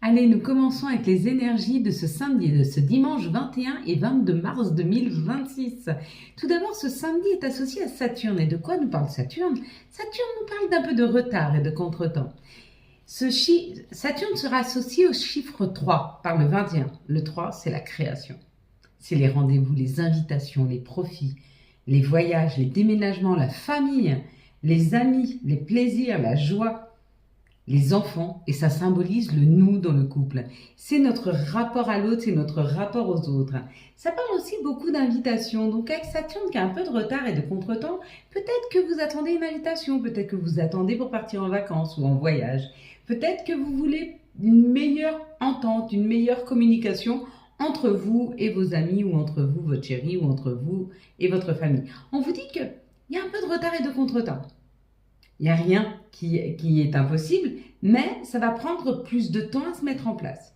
Allez, nous commençons avec les énergies de ce samedi, de ce dimanche 21 et 22 mars 2026. Tout d'abord, ce samedi est associé à Saturne. Et de quoi nous parle Saturne? Saturne nous parle d'un peu de retard et de contretemps. Saturne sera associé au chiffre 3 par le 21. Le 3, c'est la création. C'est les rendez-vous, les invitations, les profits, les voyages, les déménagements, la famille, les amis, les plaisirs, la joie, les enfants, et ça symbolise le nous dans le couple. C'est notre rapport à l'autre, c'est notre rapport aux autres. Ça parle aussi beaucoup d'invitations. Donc avec Saturne qui a un peu de retard et de contretemps, peut-être que vous attendez une invitation, peut-être que vous attendez pour partir en vacances ou en voyage. Peut-être que vous voulez une meilleure entente, une meilleure communication entre vous et vos amis, ou entre vous, votre chéri, ou entre vous et votre famille. On vous dit qu'il y a un peu de retard et de contretemps. Il n'y a rien qui est impossible, mais ça va prendre plus de temps à se mettre en place.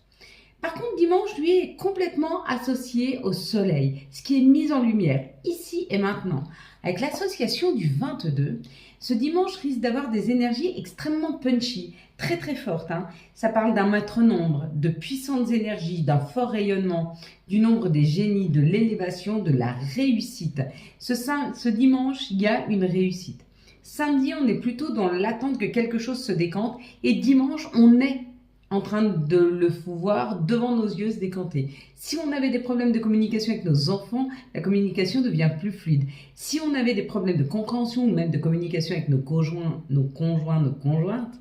Par contre, dimanche, lui, est complètement associé au soleil, ce qui est mis en lumière, ici et maintenant. Avec l'association du 22, ce dimanche risque d'avoir des énergies extrêmement punchy, très très fortes. Ça parle d'un maître nombre, de puissantes énergies, d'un fort rayonnement, du nombre des génies, de l'élévation, de la réussite. Ce dimanche, il y a une réussite. Samedi, on est plutôt dans l'attente que quelque chose se décante. Et dimanche, on est en train de le voir devant nos yeux se décanter. Si on avait des problèmes de communication avec nos enfants, la communication devient plus fluide. Si on avait des problèmes de compréhension ou même de communication avec nos conjoints, nos conjointes,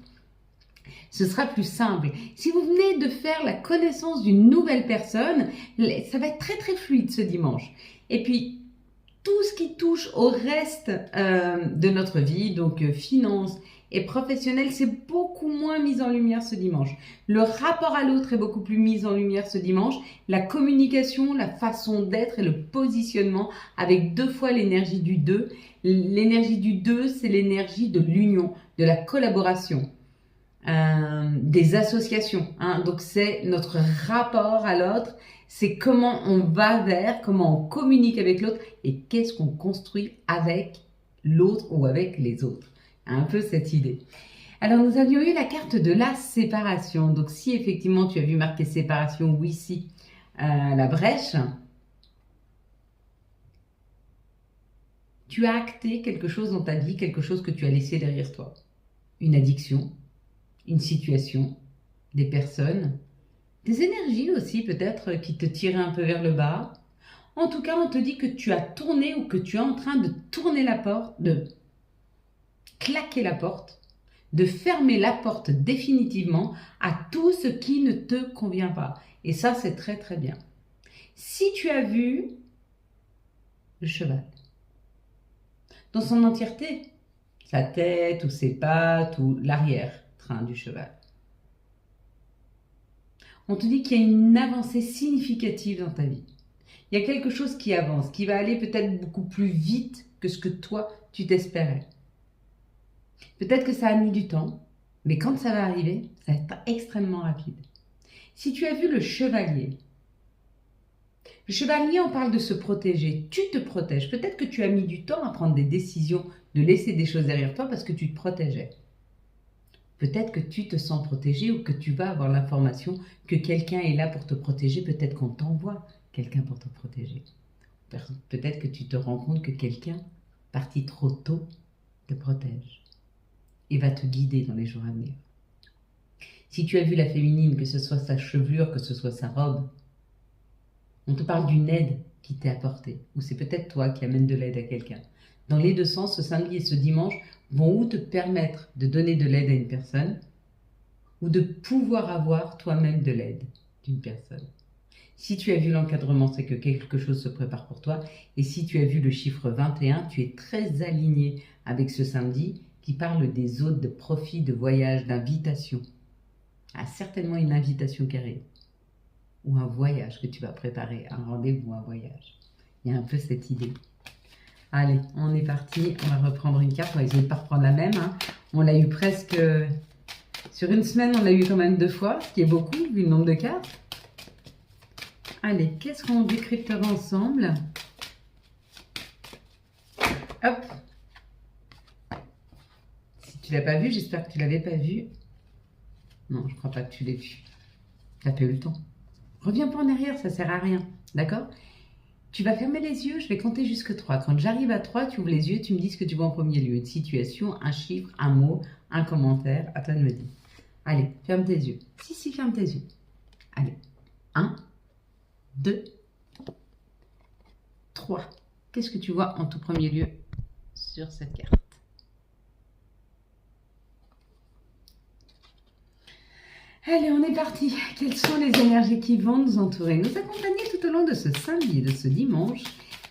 ce sera plus simple. Si vous venez de faire la connaissance d'une nouvelle personne, ça va être très très fluide ce dimanche. Et puis, tout ce qui touche au reste de notre vie, donc finances et professionnel, c'est beaucoup moins mis en lumière ce dimanche. Le rapport à l'autre est beaucoup plus mis en lumière ce dimanche. La communication, la façon d'être et le positionnement avec 2 fois l'énergie du 2. L'énergie du 2, c'est l'énergie de l'union, de la collaboration. Des associations. Donc c'est notre rapport à l'autre, c'est comment on va vers, comment on communique avec l'autre et qu'est-ce qu'on construit avec l'autre ou avec les autres. Un peu cette idée. Alors nous avions eu la carte de la séparation. Donc si effectivement tu as vu marqué séparation ou ici la brèche, tu as acté quelque chose dans ta vie, quelque chose que tu as laissé derrière toi. Une addiction, une situation, des personnes, des énergies aussi peut-être qui te tiraient un peu vers le bas. En tout cas, on te dit que tu as tourné ou que tu es en train de tourner la porte, de claquer la porte, de fermer la porte définitivement à tout ce qui ne te convient pas. Et ça, c'est très très bien. Si tu as vu le cheval dans son entièreté, sa tête ou ses pattes ou l'arrière-train du cheval, on te dit qu'il y a une avancée significative dans ta vie. Il y a quelque chose qui avance, qui va aller peut-être beaucoup plus vite que ce que toi, tu t'espérais. Peut-être que ça a mis du temps, mais quand ça va arriver, ça va être extrêmement rapide. Si tu as vu le chevalier, on parle de se protéger. Tu te protèges. Peut-être que tu as mis du temps à prendre des décisions, de laisser des choses derrière toi parce que tu te protégeais. Peut-être que tu te sens protégé ou que tu vas avoir l'information que quelqu'un est là pour te protéger. Peut-être qu'on t'envoie quelqu'un pour te protéger. Peut-être que tu te rends compte que quelqu'un, parti trop tôt, te protège et va te guider dans les jours à venir. Si tu as vu la féminine, que ce soit sa chevelure, que ce soit sa robe, on te parle d'une aide qui t'est apportée. Ou c'est peut-être toi qui amènes de l'aide à quelqu'un. Dans les deux sens, ce samedi et ce dimanche vont ou te permettre de donner de l'aide à une personne, ou de pouvoir avoir toi-même de l'aide d'une personne. Si tu as vu l'encadrement, c'est que quelque chose se prépare pour toi. Et si tu as vu le chiffre 21, tu es très aligné avec ce samedi qui parle des hôtes, de profit, de voyage, d'invitation. Certainement une invitation qui arrive. Ou un voyage que tu vas préparer, un rendez-vous, un voyage. Il y a un peu cette idée. Allez, on est parti. On va reprendre une carte. On va essayer de ne pas reprendre la même. On l'a eu presque... Sur une semaine, on l'a eu quand même 2 fois, ce qui est beaucoup, vu le nombre de cartes. Allez, qu'est-ce qu'on décryptera ensemble? Hop. Si tu ne l'as pas vu, j'espère que tu ne l'avais pas vu. Non, je ne crois pas que tu l'aies vu. t'as pas eu le temps. Reviens pas en arrière, ça sert à rien, d'accord? Tu vas fermer les yeux, je vais compter jusqu'à 3. Quand j'arrive à 3, tu ouvres les yeux, tu me dis ce que tu vois en premier lieu. Une situation, un chiffre, un mot, un commentaire, à toi de me dire. Allez, ferme tes yeux. Si, ferme tes yeux. Allez, 1, 2, 3. Qu'est-ce que tu vois en tout premier lieu sur cette carte? Allez, on est parti. Quelles sont les énergies qui vont nous entourer, nous accompagner tout au long de ce samedi, de ce dimanche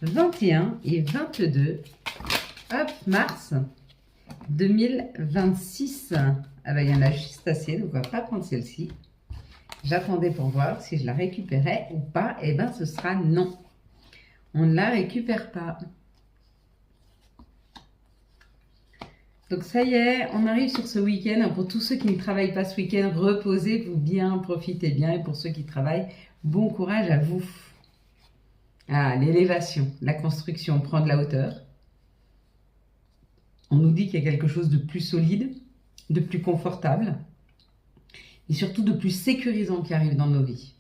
21 et 22 mars 2026. Ah ben, il y en a juste assez, donc on ne va pas prendre celle-ci. J'attendais pour voir si je la récupérais ou pas. Et bien, ce sera non. On ne la récupère pas. Donc ça y est, on arrive sur ce week-end. Pour tous ceux qui ne travaillent pas ce week-end, reposez-vous bien, profitez bien. Et pour ceux qui travaillent, bon courage à vous. Ah, l'élévation, la construction, prendre la hauteur. On nous dit qu'il y a quelque chose de plus solide, de plus confortable et surtout de plus sécurisant qui arrive dans nos vies.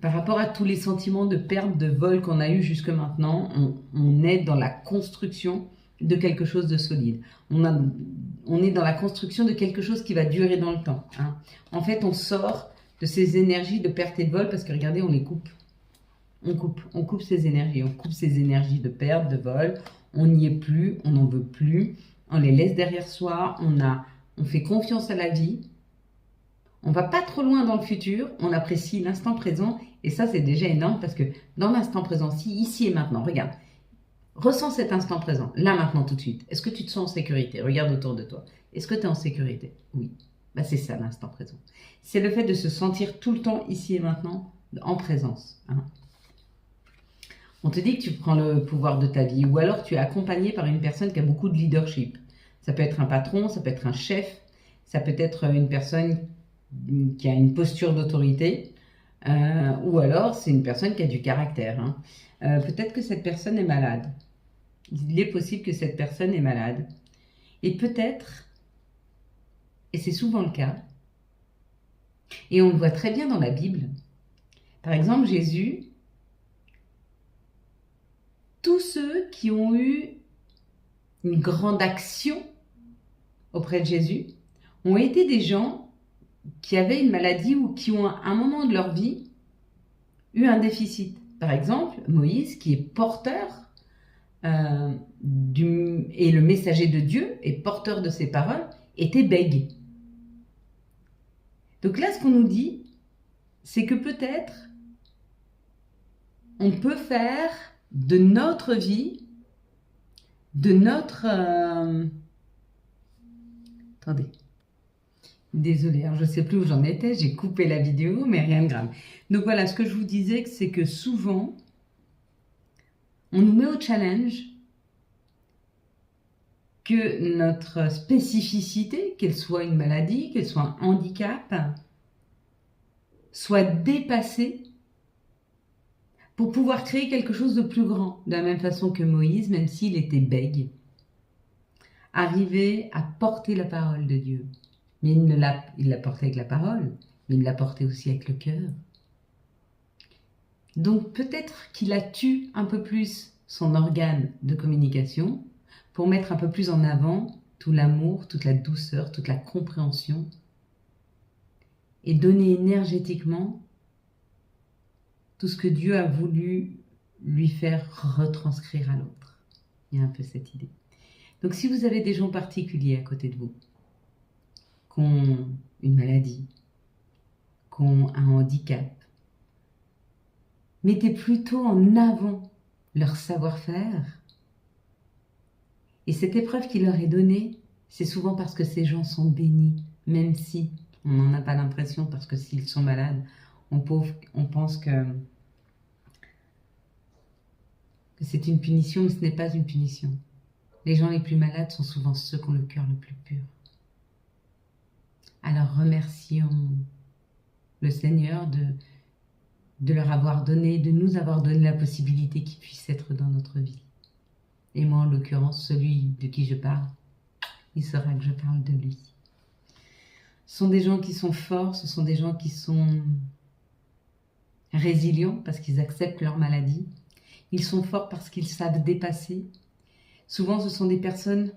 Par rapport à tous les sentiments de perte, de vol qu'on a eu jusque maintenant, on est dans la construction de quelque chose de solide. On est dans la construction de quelque chose qui va durer dans le temps. Hein. En fait, on sort de ces énergies de perte et de vol parce que regardez, on les coupe. On coupe ces énergies. On coupe ces énergies de perte, de vol. On n'y est plus, on n'en veut plus. On les laisse derrière soi. On fait confiance à la vie. On va pas trop loin dans le futur. On apprécie l'instant présent. Et ça, c'est déjà énorme parce que dans l'instant présent, ici et maintenant, regarde. Ressens cet instant présent, là, maintenant, tout de suite. Est-ce que tu te sens en sécurité? Regarde autour de toi. Est-ce que tu es en sécurité? Oui. Bah, c'est ça, l'instant présent. C'est le fait de se sentir tout le temps, ici et maintenant, en présence. Hein. On te dit que tu prends le pouvoir de ta vie ou alors tu es accompagné par une personne qui a beaucoup de leadership. Ça peut être un patron, ça peut être un chef, ça peut être une personne qui a une posture d'autorité ou alors c'est une personne qui a du caractère. Hein. Peut-être que cette personne est malade. Il est possible que cette personne est malade. Et peut-être, et c'est souvent le cas, et on le voit très bien dans la Bible. Par exemple, Jésus, tous ceux qui ont eu une grande action auprès de Jésus ont été des gens qui avaient une maladie ou qui ont à un moment de leur vie eu un déficit. Par exemple, Moïse, qui est porteur et le messager de Dieu et porteur de ses paroles, était bègue. Donc là, ce qu'on nous dit, c'est que peut-être on peut faire de notre vie, de notre... Attendez. Désolée, alors je ne sais plus où j'en étais, j'ai coupé la vidéo, mais rien de grave. Donc voilà, ce que je vous disais, c'est que souvent, on nous met au challenge que notre spécificité, qu'elle soit une maladie, qu'elle soit un handicap, soit dépassée pour pouvoir créer quelque chose de plus grand. De la même façon que Moïse, même s'il était bègue, arrivait à porter la parole de Dieu. Mais il l'a porté avec la parole, mais il l'a porté aussi avec le cœur. Donc peut-être qu'il a tué un peu plus son organe de communication pour mettre un peu plus en avant tout l'amour, toute la douceur, toute la compréhension et donner énergétiquement tout ce que Dieu a voulu lui faire retranscrire à l'autre. Il y a un peu cette idée. Donc si vous avez des gens particuliers à côté de vous, qui ont une maladie, qui ont un handicap, mettez plutôt en avant leur savoir-faire. Et cette épreuve qui leur est donnée, c'est souvent parce que ces gens sont bénis, même si on n'en a pas l'impression, parce que s'ils sont malades, on pense que c'est une punition, mais ce n'est pas une punition. Les gens les plus malades sont souvent ceux qui ont le cœur le plus pur. Alors remercions le Seigneur de leur avoir donné, de nous avoir donné la possibilité qu'ils puissent être dans notre vie. Et moi, en l'occurrence, celui de qui je parle, il saura que je parle de lui. Ce sont des gens qui sont forts, ce sont des gens qui sont résilients parce qu'ils acceptent leur maladie. Ils sont forts parce qu'ils savent dépasser. Souvent, ce sont des personnes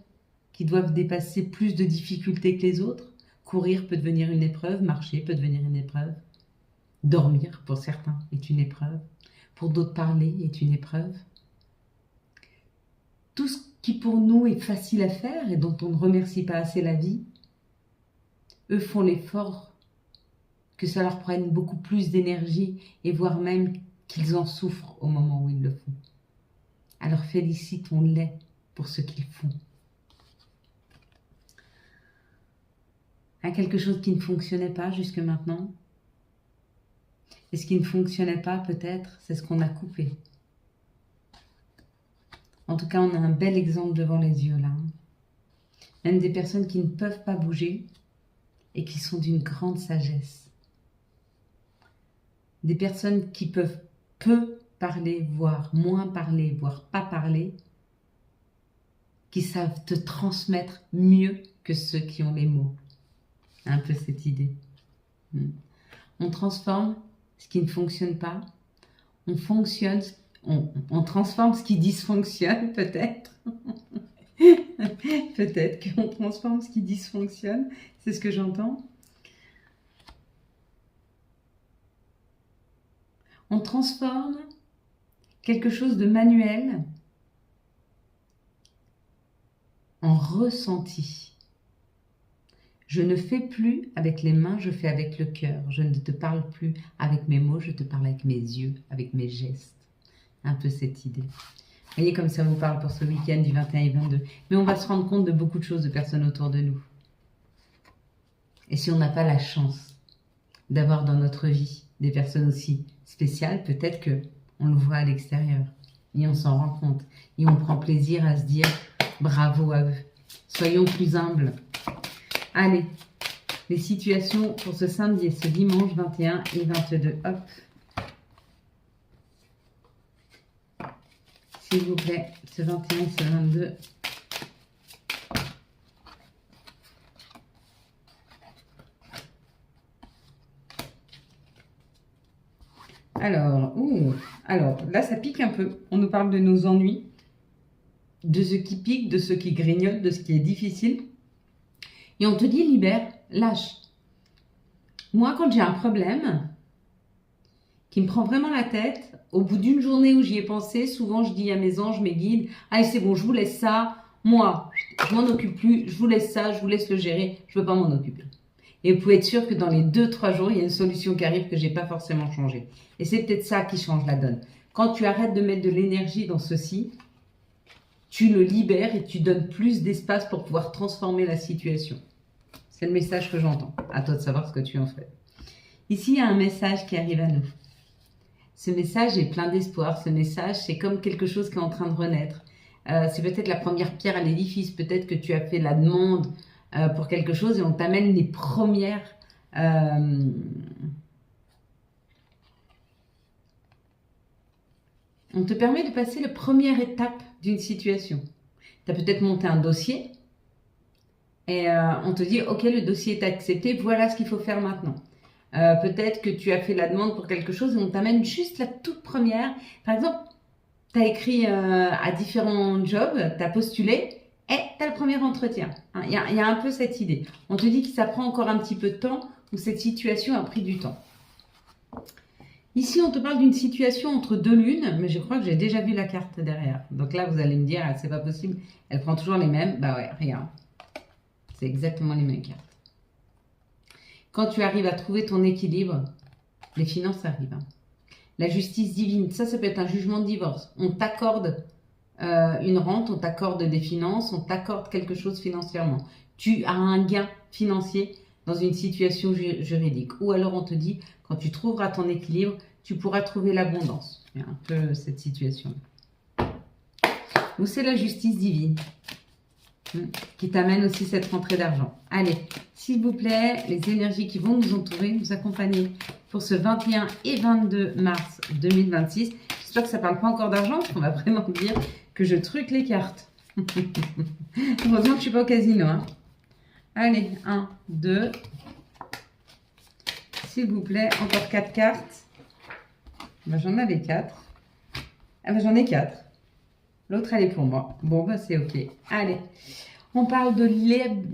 qui doivent dépasser plus de difficultés que les autres. Courir peut devenir une épreuve, marcher peut devenir une épreuve. Dormir, pour certains, est une épreuve. Pour d'autres, parler est une épreuve. Tout ce qui pour nous est facile à faire et dont on ne remercie pas assez la vie, eux font l'effort que ça leur prenne beaucoup plus d'énergie et voire même qu'ils en souffrent au moment où ils le font. Alors félicitons-les pour ce qu'ils font. Quelque chose qui ne fonctionnait pas jusque maintenant. Et ce qui ne fonctionnait pas, peut-être, c'est ce qu'on a coupé. En tout cas, on a un bel exemple devant les yeux, là. Même des personnes qui ne peuvent pas bouger et qui sont d'une grande sagesse. Des personnes qui peuvent peu parler, voire moins parler, voire pas parler, qui savent te transmettre mieux que ceux qui ont les mots. Un peu cette idée. On transforme ce qui ne fonctionne pas. On transforme ce qui dysfonctionne, peut-être. Peut-être qu'on transforme ce qui dysfonctionne. C'est ce que j'entends. On transforme quelque chose de manuel en ressenti. Je ne fais plus avec les mains, je fais avec le cœur. Je ne te parle plus avec mes mots, je te parle avec mes yeux, avec mes gestes. Un peu cette idée. Vous voyez comme ça vous parle pour ce week-end du 21 et 22. Mais on va se rendre compte de beaucoup de choses de personnes autour de nous. Et si on n'a pas la chance d'avoir dans notre vie des personnes aussi spéciales, peut-être que on le voit à l'extérieur. Et on s'en rend compte. Et on prend plaisir à se dire bravo à eux. Soyons plus humbles. Allez, les situations pour ce samedi et ce dimanche 21 et 22. Hop. S'il vous plaît, ce 21 et ce 22. Alors, là, ça pique un peu. On nous parle de nos ennuis, de ce qui pique, de ce qui grignote, de ce qui est difficile. Et on te dit libère, lâche. Moi, quand j'ai un problème qui me prend vraiment la tête, au bout d'une journée où j'y ai pensé, souvent je dis à mes anges, mes guides, allez c'est bon, je vous laisse ça, moi, je m'en occupe plus, je vous laisse ça, je vous laisse le gérer, je ne veux pas m'en occuper. Et vous pouvez être sûr que dans les 2-3 jours, il y a une solution qui arrive que je n'ai pas forcément changée. Et c'est peut-être ça qui change la donne. Quand tu arrêtes de mettre de l'énergie dans ceci, tu le libères et tu donnes plus d'espace pour pouvoir transformer la situation. C'est le message que j'entends. À toi de savoir ce que tu en fais. Ici, il y a un message qui arrive à nous. Ce message est plein d'espoir. Ce message, c'est comme quelque chose qui est en train de renaître. C'est peut-être la première pierre à l'édifice. Peut-être que tu as fait la demande pour quelque chose et on t'amène les premières... on te permet de passer la première étape d'une situation. Tu as peut-être monté un dossier et on te dit, ok, le dossier est accepté, voilà ce qu'il faut faire maintenant. Peut-être que tu as fait la demande pour quelque chose et on t'amène juste la toute première. Par exemple, tu as écrit à différents jobs, tu as postulé et tu as le premier entretien. Il y a un peu cette idée. On te dit que ça prend encore un petit peu de temps ou cette situation a pris du temps. Ici, on te parle d'une situation entre deux lunes, mais je crois que j'ai déjà vu la carte derrière. Donc là, vous allez me dire, c'est pas possible, elle prend toujours les mêmes. Bah ouais, regarde. C'est exactement les mêmes cartes. Quand tu arrives à trouver ton équilibre, les finances arrivent. La justice divine, ça peut être un jugement de divorce. On t'accorde une rente, on t'accorde des finances, on t'accorde quelque chose financièrement. Tu as un gain financier dans une situation juridique. Ou alors on te dit, quand tu trouveras ton équilibre, tu pourras trouver l'abondance. Il y a un peu cette situation. Ou c'est la justice divine qui t'amène aussi cette rentrée d'argent. Allez, s'il vous plaît, les énergies qui vont nous entourer, nous accompagner pour ce 21 et 22 mars 2026. J'espère que ça ne parle pas encore d'argent, parce qu'on va vraiment dire que je truque les cartes. Heureusement que je ne suis pas au casino. Hein. Allez, 1, 2, s'il vous plaît, encore 4 cartes. Ben, j'en avais 4. Ah ben, j'en ai 4. L'autre, elle est pour moi. Bon, ben, c'est ok. Allez. On parle de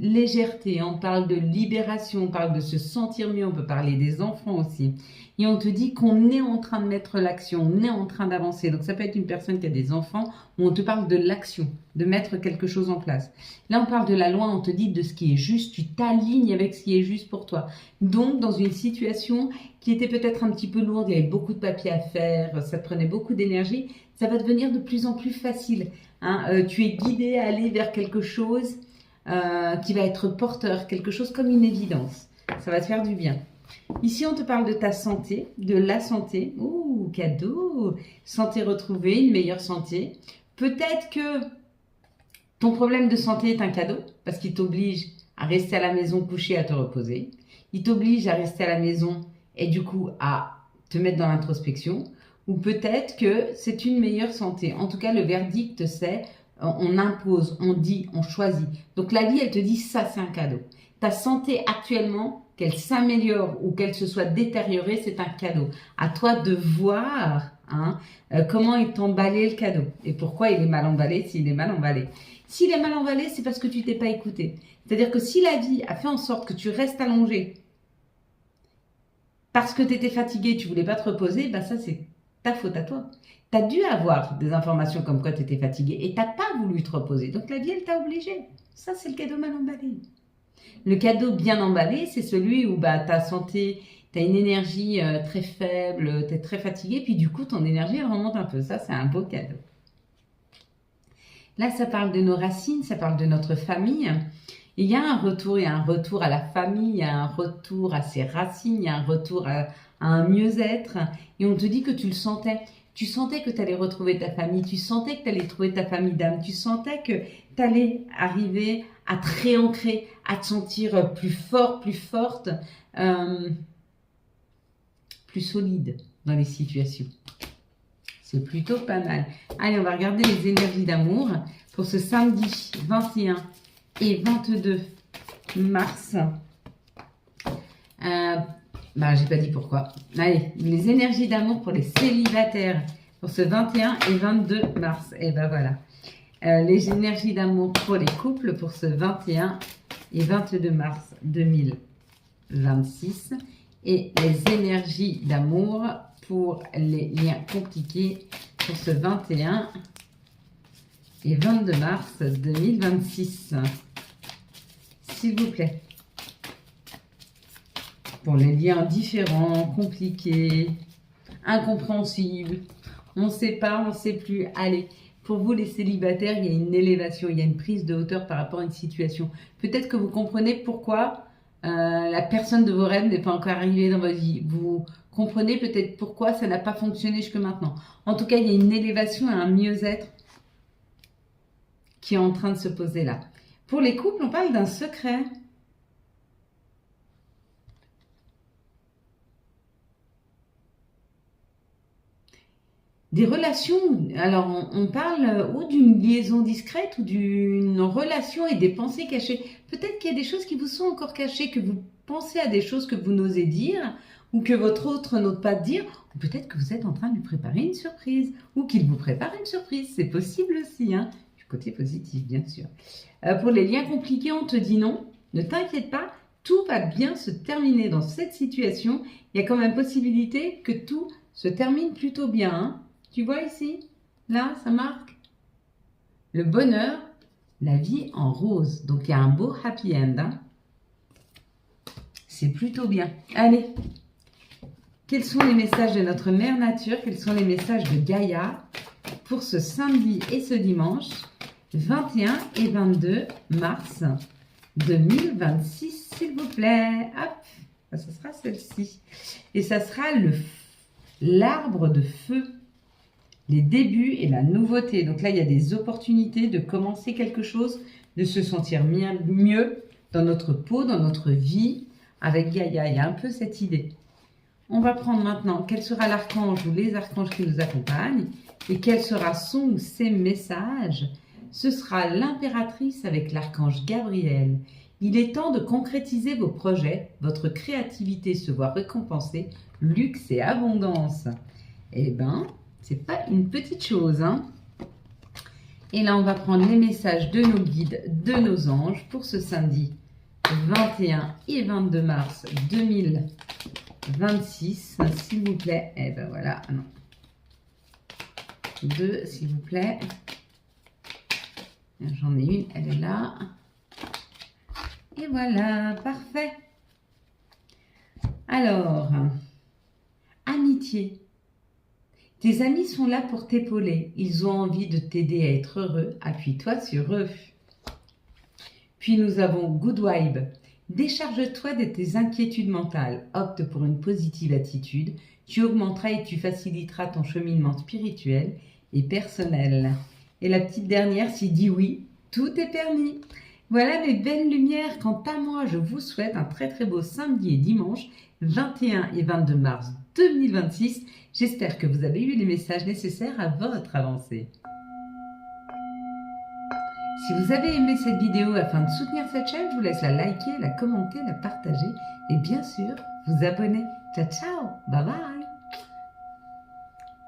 légèreté, on parle de libération, on parle de se sentir mieux, on peut parler des enfants aussi. Et on te dit qu'on est en train de mettre l'action, on est en train d'avancer. Donc ça peut être une personne qui a des enfants où on te parle de l'action, de mettre quelque chose en place. Là, on parle de la loi, on te dit de ce qui est juste, tu t'alignes avec ce qui est juste pour toi. Donc, dans une situation qui était peut-être un petit peu lourde, il y avait beaucoup de papiers à faire, ça te prenait beaucoup d'énergie, ça va devenir de plus en plus facile. Hein, tu es guidé à aller vers quelque chose qui va être porteur, quelque chose comme une évidence. Ça va te faire du bien. Ici, on te parle de ta santé, de la santé. Ouh, cadeau! Santé retrouvée, une meilleure santé. Peut-être que ton problème de santé est un cadeau parce qu'il t'oblige à rester à la maison couché, à te reposer. Il t'oblige à rester à la maison et du coup à te mettre dans l'introspection. Ou peut-être que c'est une meilleure santé. En tout cas, le verdict, c'est on impose, on dit, on choisit. Donc la vie, elle te dit ça, c'est un cadeau. Ta santé actuellement, qu'elle s'améliore ou qu'elle se soit détériorée, c'est un cadeau. À toi de voir comment est emballé le cadeau et pourquoi il est mal emballé s'il est mal emballé. S'il est mal emballé, c'est parce que tu t'es pas écouté. C'est-à-dire que si la vie a fait en sorte que tu restes allongé parce que tu étais fatigué, tu voulais pas te reposer, bah ça c'est ta faute à toi. Tu as dû avoir des informations comme quoi tu étais fatigué et tu n'as pas voulu te reposer. Donc la vie, elle t'a obligé. Ça, c'est le cadeau mal emballé. Le cadeau bien emballé, c'est celui où ta santé, tu as une énergie très faible, tu es très fatigué, puis du coup, ton énergie, elle remonte un peu. Ça, c'est un beau cadeau. Là, ça parle de nos racines, ça parle de notre famille. Il y a un retour à la famille, il y a un retour à ses racines, il y a un retour à un mieux-être. Et on te dit que tu le sentais. Tu sentais que tu allais retrouver ta famille, tu sentais que tu allais trouver ta famille d'âme, tu sentais que tu allais arriver à te réancrer, à te sentir plus fort, plus forte, plus solide dans les situations. C'est plutôt pas mal. Allez, on va regarder les énergies d'amour pour ce samedi 21 et 22 mars. J'ai pas dit pourquoi. Allez, les énergies d'amour pour les célibataires pour ce 21 et 22 mars. Et ben voilà. Les énergies d'amour pour les couples pour ce 21 et 22 mars 2026. Et les énergies d'amour pour les liens compliqués pour ce 21 et 22 mars 2026. S'il vous plaît. Pour les liens différents, compliqués, incompréhensibles, on ne sait pas, on ne sait plus. Allez, pour vous les célibataires, il y a une élévation, il y a une prise de hauteur par rapport à une situation. Peut-être que vous comprenez pourquoi la personne de vos rêves n'est pas encore arrivée dans votre vie. Vous comprenez peut-être pourquoi ça n'a pas fonctionné jusque maintenant. En tout cas, il y a une élévation et un mieux-être qui est en train de se poser là. Pour les couples, on parle d'un secret. Des relations, alors on parle ou d'une liaison discrète ou d'une relation et des pensées cachées. Peut-être qu'il y a des choses qui vous sont encore cachées, que vous pensez à des choses que vous n'osez dire ou que votre autre n'ose pas dire. Ou peut-être que vous êtes en train de lui préparer une surprise ou qu'il vous prépare une surprise. C'est possible aussi, du côté positif bien sûr. Pour les liens compliqués, on te dit non, ne t'inquiète pas, tout va bien se terminer dans cette situation. Il y a quand même possibilité que tout se termine plutôt bien, Tu vois ici, là, ça marque le bonheur, la vie en rose. Donc, il y a un beau happy end. C'est plutôt bien. Allez, quels sont les messages de notre mère nature? Quels sont les messages de Gaïa pour ce samedi et ce dimanche 21 et 22 mars 2026, s'il vous plaît. Hop, ça sera celle-ci. Et ça sera l'arbre de feu. Les débuts et la nouveauté. Donc là, il y a des opportunités de commencer quelque chose, de se sentir mieux dans notre peau, dans notre vie. Avec Gaïa, il y a un peu cette idée. On va prendre maintenant quel sera l'archange ou les archanges qui nous accompagnent et quel sera son ou ses messages. Ce sera l'impératrice avec l'archange Gabriel Il est temps de concrétiser vos projets, votre créativité se voit récompensée, luxe et abondance. Eh ben, c'est pas une petite chose, hein. Et là, on va prendre les messages de nos guides, de nos anges pour ce samedi 21 et 22 mars 2026. S'il vous plaît. Eh ben voilà, non. 2, s'il vous plaît. J'en ai une, elle est là. Et voilà, parfait. Alors, amitié. Tes amis sont là pour t'épauler. Ils ont envie de t'aider à être heureux. Appuie-toi sur eux. Puis nous avons Good Vibe. Décharge-toi de tes inquiétudes mentales. Opte pour une positive attitude. Tu augmenteras et tu faciliteras ton cheminement spirituel et personnel. Et la petite dernière, s'il dit oui, tout est permis. Voilà mes belles lumières. Quant à moi, je vous souhaite un très très beau samedi et dimanche 21 et 22 mars 2026. J'espère que vous avez eu les messages nécessaires à votre avancée. Si vous avez aimé cette vidéo, afin de soutenir cette chaîne, je vous laisse la liker, la commenter, la partager et bien sûr vous abonner. Ciao ciao, bye bye.